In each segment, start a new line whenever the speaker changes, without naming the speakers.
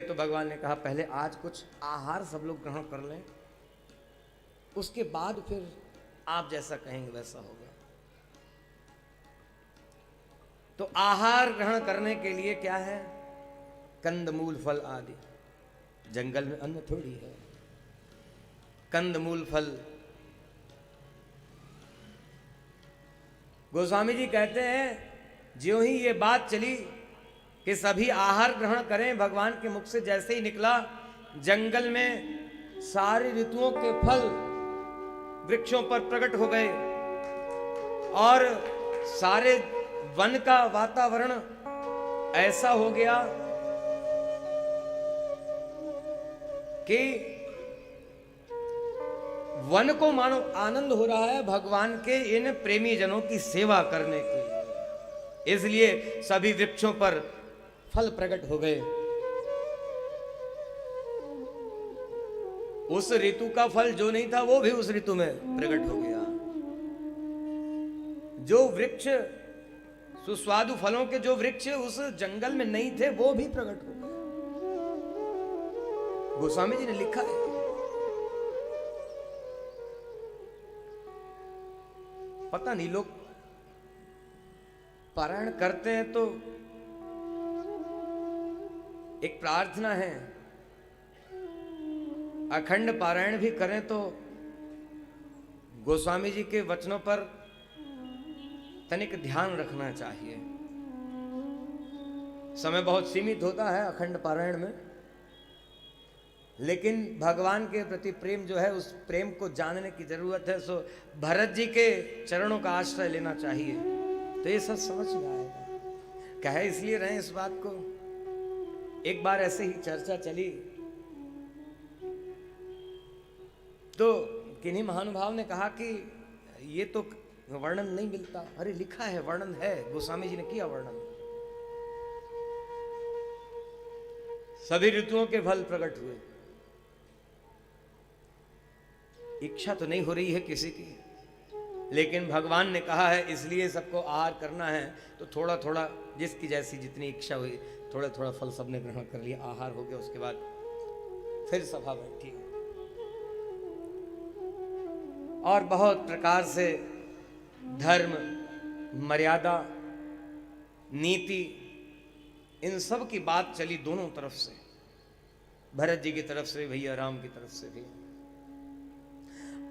तो भगवान ने कहा पहले आज कुछ आहार सब लोग ग्रहण कर लें, उसके बाद फिर आप जैसा कहेंगे वैसा होगा। तो आहार ग्रहण करने के लिए क्या है? कंदमूल फल आदि। जंगल में अन्न थोड़ी है, कंदमूल फल। गोस्वामी जी कहते हैं ज्यों ही ये बात चली कि सभी आहार ग्रहण करें, भगवान के मुख से जैसे ही निकला, जंगल में सारी ऋतुओं के फल वृक्षों पर प्रकट हो गए और सारे वन का वातावरण ऐसा हो गया कि वन को मानो आनंद हो रहा है भगवान के इन प्रेमी जनों की सेवा करने के लिए। इसलिए सभी वृक्षों पर फल प्रकट हो गए। उस ऋतु का फल जो नहीं था वो भी उस ऋतु में प्रकट हो गया। जो वृक्ष सुस्वादु फलों के जो वृक्ष उस जंगल में नहीं थे वो भी प्रकट हो गए। गोस्वामी जी ने लिखा है। पता नहीं लोग पारायण करते हैं तो एक प्रार्थना है, अखंड पारायण भी करें तो गोस्वामी जी के वचनों पर तनिक ध्यान रखना चाहिए। समय बहुत सीमित होता है अखंड पारायण में, लेकिन भगवान के प्रति प्रेम जो है उस प्रेम को जानने की जरूरत है। सो भरत जी के चरणों का आश्रय लेना चाहिए तो ये सब समझ में आएगा। कहे इसलिए रहे इस बात को। एक बार ऐसे ही चर्चा चली तो किन्हीं महानुभाव ने कहा कि ये तो वर्णन नहीं मिलता। अरे लिखा है, वर्णन है, गोस्वामी जी ने किया वर्णन। सभी ऋतुओं के फल प्रकट हुए। इच्छा तो नहीं हो रही है किसी की, लेकिन भगवान ने कहा है इसलिए सबको आहार करना है तो थोड़ा थोड़ा जिसकी जैसी जितनी इच्छा हुई थोड़ा थोड़ा फल सबने ग्रहण कर लिया, आहार हो गया। उसके बाद फिर सभा बैठी और बहुत प्रकार से धर्म, मर्यादा, नीति, इन सब की बात चली दोनों तरफ से, भरत जी की तरफ से, भैया राम की तरफ से भी।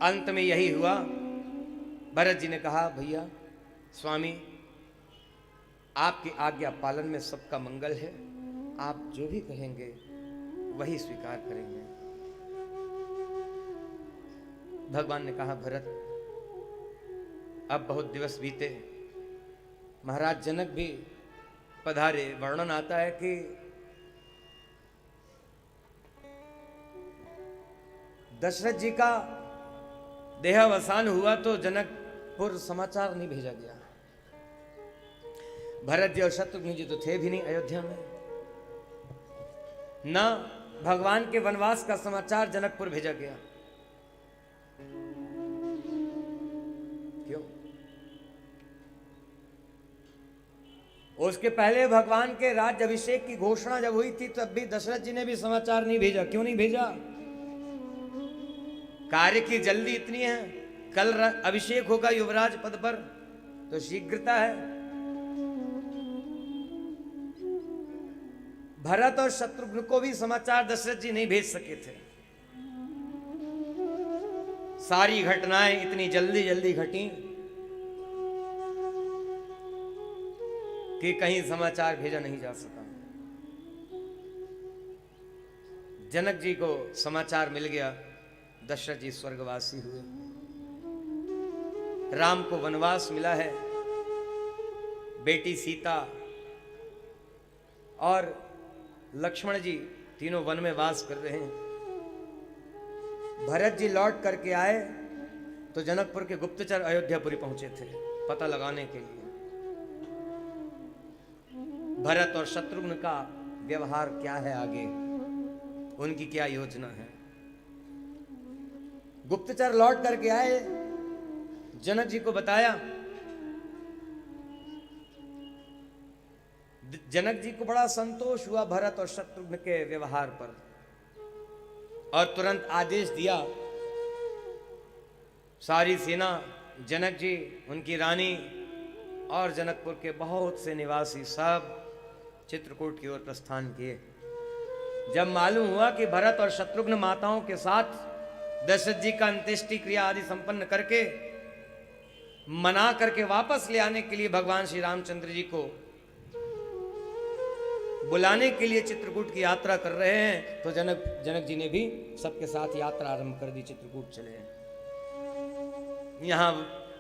अंत में यही हुआ, भरत जी ने कहा भैया स्वामी आपकी आज्ञा पालन में सबका मंगल है, आप जो भी कहेंगे वही स्वीकार करेंगे। भगवान ने कहा भरत अब बहुत दिवस बीते, महाराज जनक भी पधारे। वर्णन आता है कि दशरथ जी का देहावसान हुआ तो जनकपुर समाचार नहीं भेजा गया। भरत जी और शत्रुघ्न जी तो थे भी नहीं अयोध्या में, न भगवान के वनवास का समाचार जनकपुर भेजा गया। क्यों? उसके पहले भगवान के राज्य अभिषेक की घोषणा जब हुई थी तब भी दशरथ जी ने भी समाचार नहीं भेजा। क्यों नहीं भेजा? कार्य की जल्दी इतनी है, कल अभिषेक होगा युवराज पद पर तो शीघ्रता है। भरत और शत्रुघ्न को भी समाचार दशरथ जी नहीं भेज सके थे। सारी घटनाएं इतनी जल्दी जल्दी घटी कि कहीं समाचार भेजा नहीं जा सका। जनक जी को समाचार मिल गया, दशरथ जी स्वर्गवासी हुए, राम को वनवास मिला है, बेटी सीता और लक्ष्मण जी तीनों वन में वास कर रहे हैं। भरत जी लौट करके आए तो जनकपुर के गुप्तचर अयोध्यापुरी पहुंचे थे पता लगाने के लिए भरत और शत्रुघ्न का व्यवहार क्या है, आगे उनकी क्या योजना है। गुप्तचर लौट करके आए, जनक जी को बताया। जनक जी को बड़ा संतोष हुआ भरत और शत्रुघ्न के व्यवहार पर, और तुरंत आदेश दिया सारी सेना, जनक जी, उनकी रानी और जनकपुर के बहुत से निवासी सब चित्रकूट की ओर प्रस्थान किए। जब मालूम हुआ कि भरत और शत्रुघ्न माताओं के साथ दशरथ जी का अंत्येष्टि क्रिया आदि संपन्न करके मना करके वापस ले आने के लिए भगवान श्री रामचंद्र जी को बुलाने के लिए चित्रकूट की यात्रा कर रहे हैं, तो जनक जी ने भी सबके साथ यात्रा आरंभ कर दी, चित्रकूट चले। यहाँ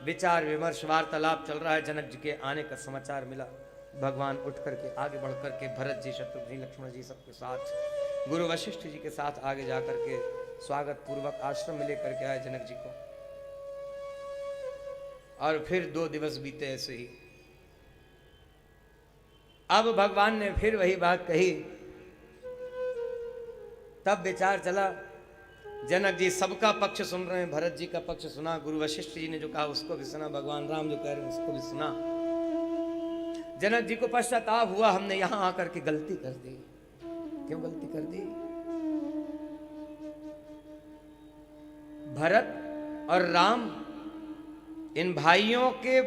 विचार विमर्श वार्तालाप चल रहा है। जनक जी के आने का समाचार मिला, भगवान उठ करके आगे बढ़ करके भरत जी, शत्रुघ्न जी, लक्ष्मण जी सबके साथ गुरु वशिष्ठ जी के साथ आगे जा करके स्वागत पूर्वक आश्रम में लेकर के आए जनक जी को। और फिर 2 दिवस बीते ऐसे ही। अब भगवान ने फिर वही बात कही। तब विचार चला, जनक जी सबका पक्ष सुन रहे हैं, भरत जी का पक्ष सुना, गुरु वशिष्ठ जी ने जो कहा उसको भी सुना, भगवान राम जो कह रहे हैं उसको भी सुना। जनक जी को पश्चाताप हुआ, हमने यहां आकर के गलती कर दी। क्यों गलती कर दी? भरत और राम, इन भाइयों के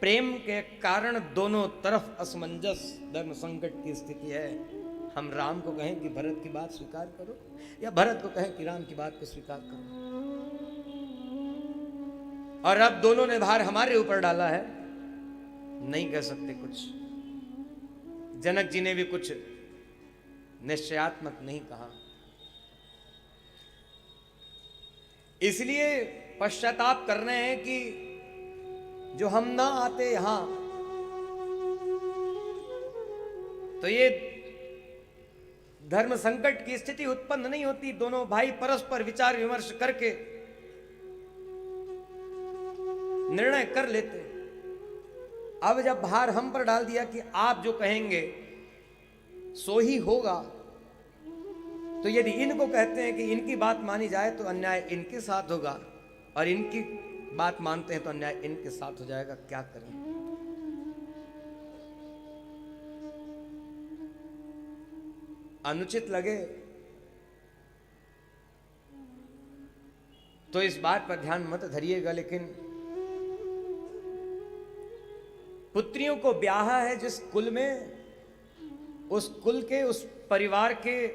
प्रेम के कारण दोनों तरफ असमंजस, धर्म संकट की स्थिति है। हम राम को कहें कि भरत की बात स्वीकार करो, या भरत को कहें कि राम की बात को स्वीकार करो। और अब दोनों ने भार हमारे ऊपर डाला है, नहीं कह सकते कुछ। जनक जी ने भी कुछ निश्चयात्मक नहीं कहा, इसलिए पश्चाताप कर रहे हैं कि जो हम ना आते यहां तो ये धर्म संकट की स्थिति उत्पन्न नहीं होती। दोनों भाई परस्पर विचार विमर्श करके निर्णय कर लेते। अब जब भार हम पर डाल दिया कि आप जो कहेंगे सो ही होगा, तो यदि इनको कहते हैं कि इनकी बात मानी जाए तो अन्याय इनके साथ होगा, और इनकी बात मानते हैं तो अन्याय इनके साथ हो जाएगा, क्या करें? अनुचित लगे तो इस बात पर ध्यान मत धरिएगा, लेकिन पुत्रियों को ब्याह है जिस कुल में, उस कुल के, उस परिवार के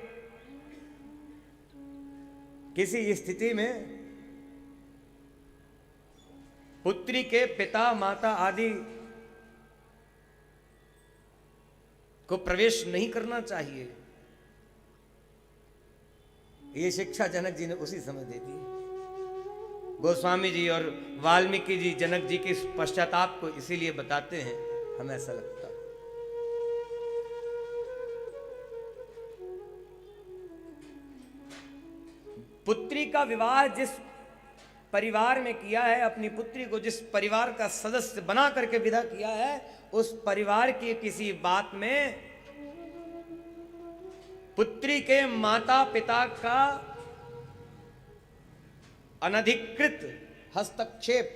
किसी स्थिति में पुत्री के पिता माता आदि को प्रवेश नहीं करना चाहिए। ये शिक्षा जनक जी ने उसी समय दे दी। गोस्वामी जी और वाल्मीकि जी जनक जी के पश्चाताप को इसीलिए बताते हैं, हमें ऐसा लगता है। पुत्री का विवाह जिस परिवार में किया है, अपनी पुत्री को जिस परिवार का सदस्य बना करके विदा किया है, उस परिवार की किसी बात में पुत्री के माता पिता का अनधिकृत हस्तक्षेप,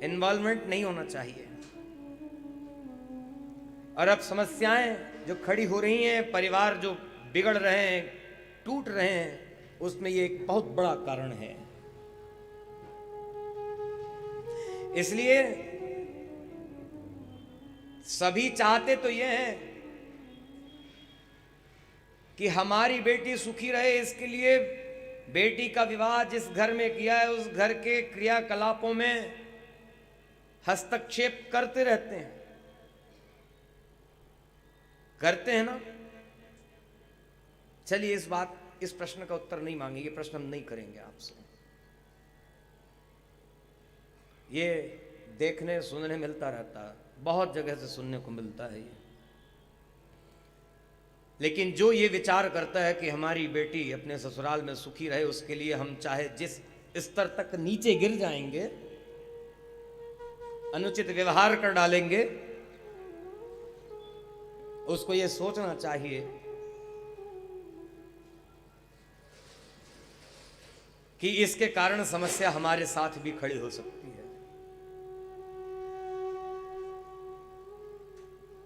इन्वॉल्वमेंट नहीं होना चाहिए। और अब समस्याएं जो खड़ी हो रही हैं, परिवार जो बिगड़ रहे हैं, टूट रहे हैं, उसमें ये एक बहुत बड़ा कारण है। इसलिए सभी चाहते तो ये हैं कि हमारी बेटी सुखी रहे, इसके लिए बेटी का विवाह जिस घर में किया है उस घर के क्रियाकलापों में हस्तक्षेप करते रहते हैं, करते हैं ना। चलिए इस प्रश्न का उत्तर नहीं मांगेंगे, प्रश्न हम नहीं करेंगे आपसे। ये देखने सुनने मिलता रहता है, बहुत जगह से सुनने को मिलता है ये। लेकिन जो ये विचार करता है कि हमारी बेटी अपने ससुराल में सुखी रहे, उसके लिए हम चाहे जिस स्तर तक नीचे गिर जाएंगे, अनुचित व्यवहार कर डालेंगे, उसको ये सोचना चाहिए कि इसके कारण समस्या हमारे साथ भी खड़ी हो सकती है।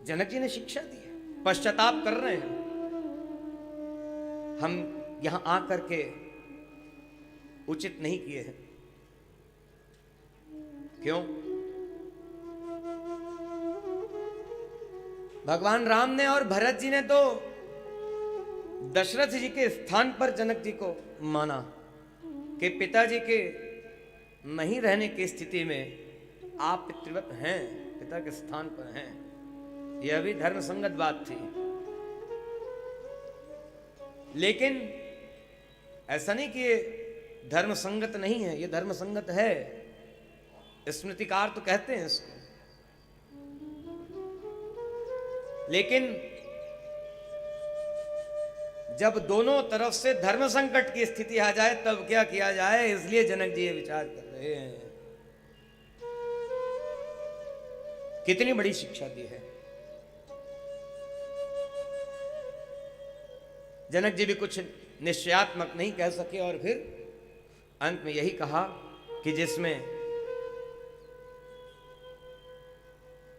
जनक जी ने शिक्षा दी है, पश्चाताप कर रहे हैं। हम यहां आकर के उचित नहीं किए हैं। क्यों? भगवान राम ने और भरत जी ने तो दशरथ जी के स्थान पर जनक जी को माना कि पिताजी के नहीं रहने की स्थिति में आप पितृवत हैं, पिता के स्थान पर हैं। यह भी धर्म संगत बात थी। लेकिन ऐसा नहीं कि ये धर्म संगत नहीं है, ये धर्म संगत है। स्मृतिकार तो कहते हैं इसको। लेकिन जब दोनों तरफ से धर्म संकट की स्थिति आ जाए तब क्या किया जाए, इसलिए जनक जी ये विचार कर रहे हैं। कितनी बड़ी शिक्षा दी है। जनक जी भी कुछ निश्चयात्मक नहीं कह सके और फिर अंत में यही कहा कि जिसमें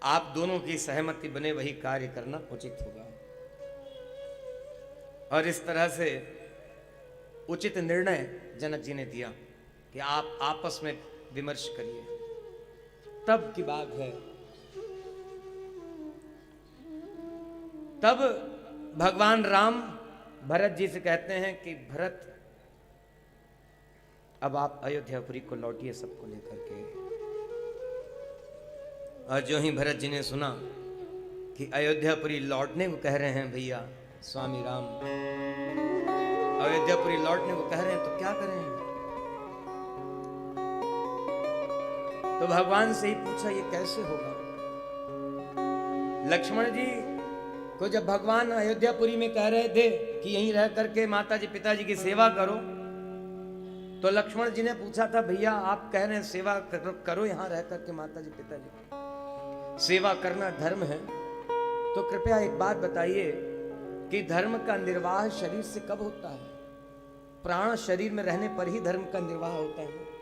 आप दोनों की सहमति बने वही कार्य करना उचित होगा। और इस तरह से उचित निर्णय जनक जी ने दिया कि आप आपस में विमर्श करिए। तब की बात है, तब भगवान राम भरत जी से कहते हैं कि भरत, अब आप अयोध्यापुरी को लौटिए सबको लेकर के। और जो ही भरत जी ने सुना कि अयोध्यापुरी लौटने को कह रहे हैं भैया स्वामी राम, अयोध्यापुरी लौटने को कह रहे हैं, तो क्या करें? तो भगवान से ही पूछा ये कैसे होगा। लक्ष्मण जी को जब भगवान अयोध्यापुरी में कह रहे थे कि यहीं रह करके माताजी पिताजी की सेवा करो, तो लक्ष्मण जी ने पूछा था भैया आप कह रहे हैं सेवा करो यहां रह करके माताजी पिताजी की, सेवा करना धर्म है, तो कृपया एक बात बताइए कि धर्म का निर्वाह शरीर से कब होता है? प्राण शरीर में रहने पर ही धर्म का निर्वाह होता है।